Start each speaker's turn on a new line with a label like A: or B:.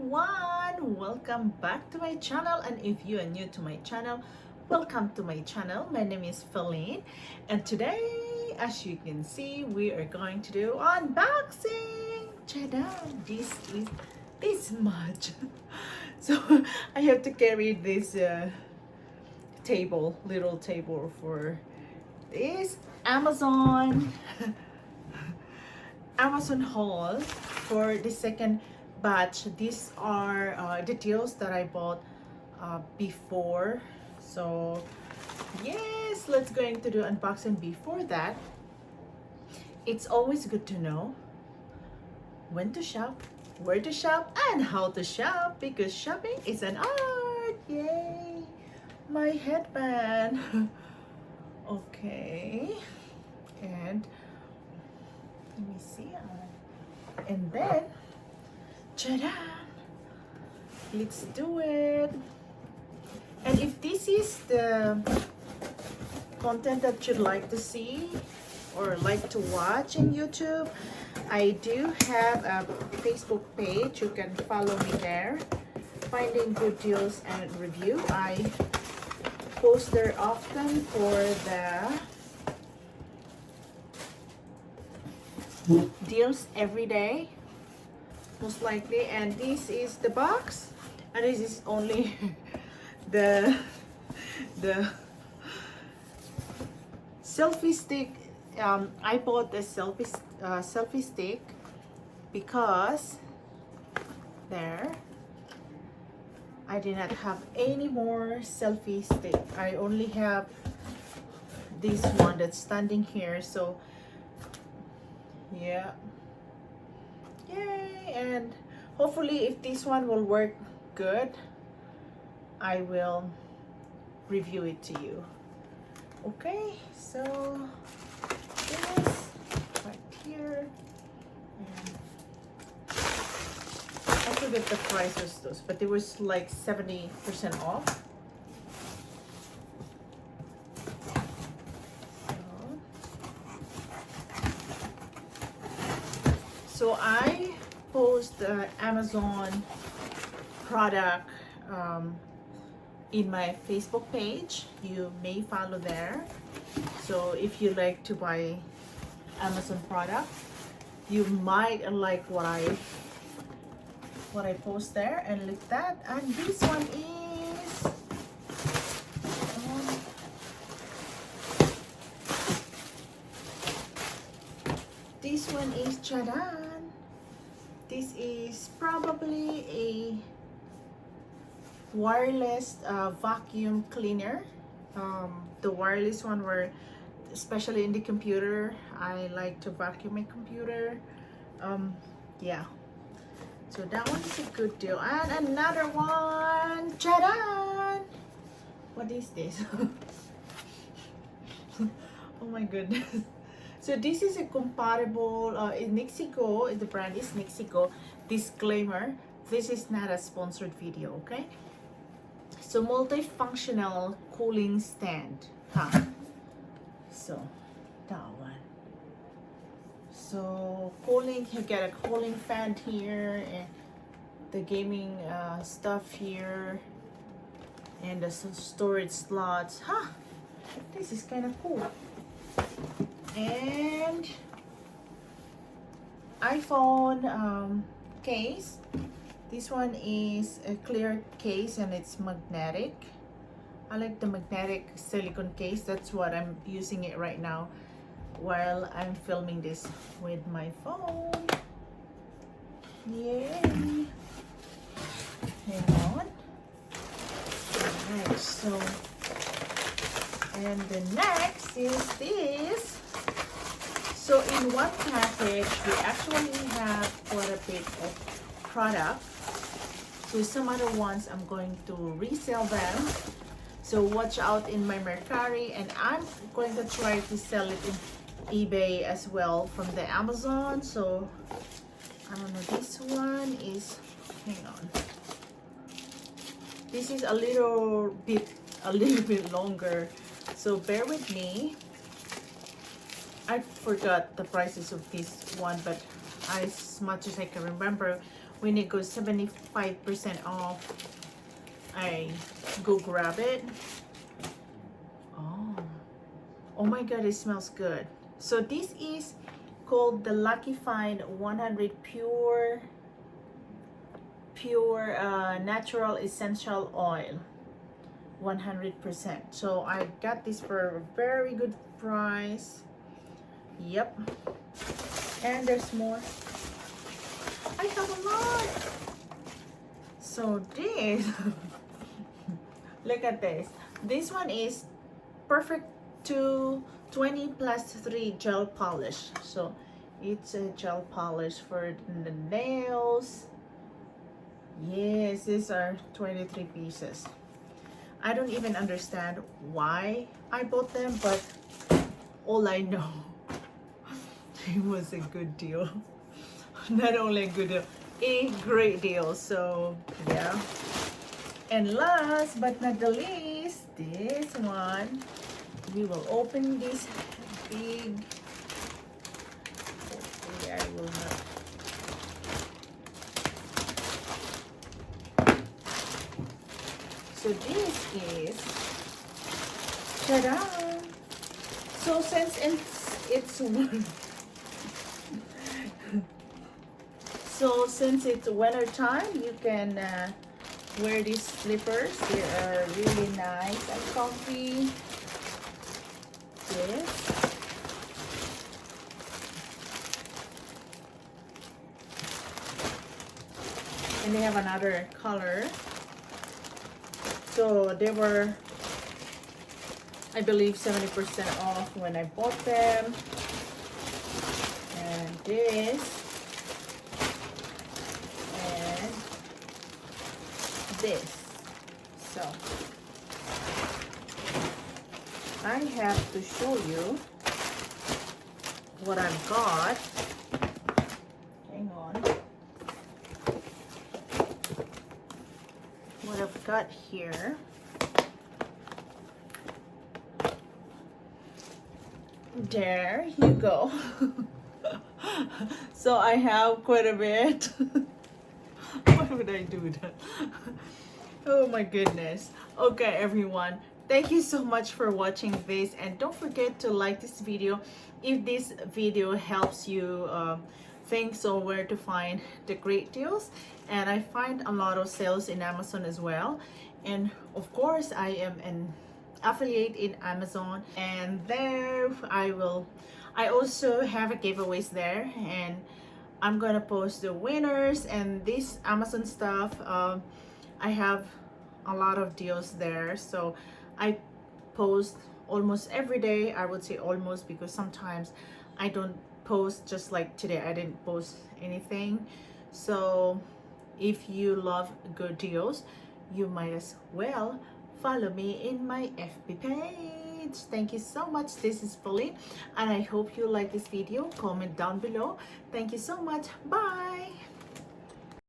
A: everyone, welcome back to my channel, and if you are new to my channel, welcome to my channel. My name is Philine, and today, as you can see, we are going to do unboxing. Ta-da! This is this much. So I have to carry this little table for this Amazon haul for the second batch. These are details that I bought before. So yes, let's go into do unboxing. Before that, it's always good to know when to shop, where to shop, and how to shop, because shopping is an art. Yay! My headband. Okay, and let me see. And then, ta-da! Let's do it. And if this is the content that you'd like to see or like to watch in YouTube, I do have a Facebook page. You can follow me there. Finding Good Deals and Review. I post there often for the deals every day, most likely. And this is the box, and this is only the selfie stick. I bought the selfie stick because there I did not have any more selfie stick. I only have this one that's standing here. So yeah, yay! And hopefully if this one will work good, I will review it to you. Okay, so this right here, and I forget the prices those, but it was like 70% off. So I post the Amazon product in my Facebook page. You may follow there. So if you like to buy Amazon product, you might like what I post there, and look that. And this one is charan. This is probably a wireless vacuum cleaner. The wireless one, where especially in the computer, I like to vacuum my computer. Yeah, so that one is a good deal. And another one, charan! What is this? Oh my goodness. So this is a compatible in Mexico. The brand is Mexico. Disclaimer, this is not a sponsored video, okay? So multifunctional cooling stand. So that one. So cooling, you get a cooling fan here, and the gaming stuff here, and the storage slots. This is kind of cool. And iPhone case. This one is a clear case, and it's magnetic. I like the magnetic silicone case. That's what I'm using it right now while I'm filming this with my phone. Yay! Hang on. Alright, so, and the next is this. So in one package, we actually have quite a bit of product. So some other ones I'm going to resell them. So watch out in my Mercari, and I'm going to try to sell it in eBay as well from the Amazon. So I don't know, this one is, hang on. This is a little bit longer. So bear with me. I forgot the prices of this one, but as much as I can remember, when it goes 75% off, I go grab it. Oh my god, it smells good. So this is called the Lucky Find 100 pure natural essential oil, 100%. So I got this for a very good price. Yep. And there's more. I have a lot. So this look at this. This one is perfect to 20 plus 3 gel polish. So it's a gel polish for the nails. Yes, these are 23 pieces. I don't even understand why I bought them, but all I know, it was a good deal. Not only a good deal, a great deal. So yeah. And last but not the least, this one. We will open this big. Hopefully I will not. So this is, ta-da! So since it's so since it's winter time, you can wear these slippers. They are really nice and comfy. This. And they have another color. So they were, I believe, 70% off when I bought them. And this. And this. So I have to show you what I've got. Hang on. What I've got here. There you go. So I have quite a bit. Why would I do that? Oh my goodness. Okay, everyone. Thank you so much for watching this, and don't forget to like this video if this video helps you think so where to find the great deals. And I find a lot of sales in Amazon as well, and of course I am an affiliate in Amazon, and there I also have a giveaways there, and I'm gonna post the winners and this Amazon stuff. I have a lot of deals there, so I post almost every day. I would say almost, because sometimes I don't post. Just like today, I didn't post anything. So if you love good deals, you might as well follow me in my FB page. Thank you so much. This is Philine, and I hope you like this video. Comment down below. Thank you so much. Bye.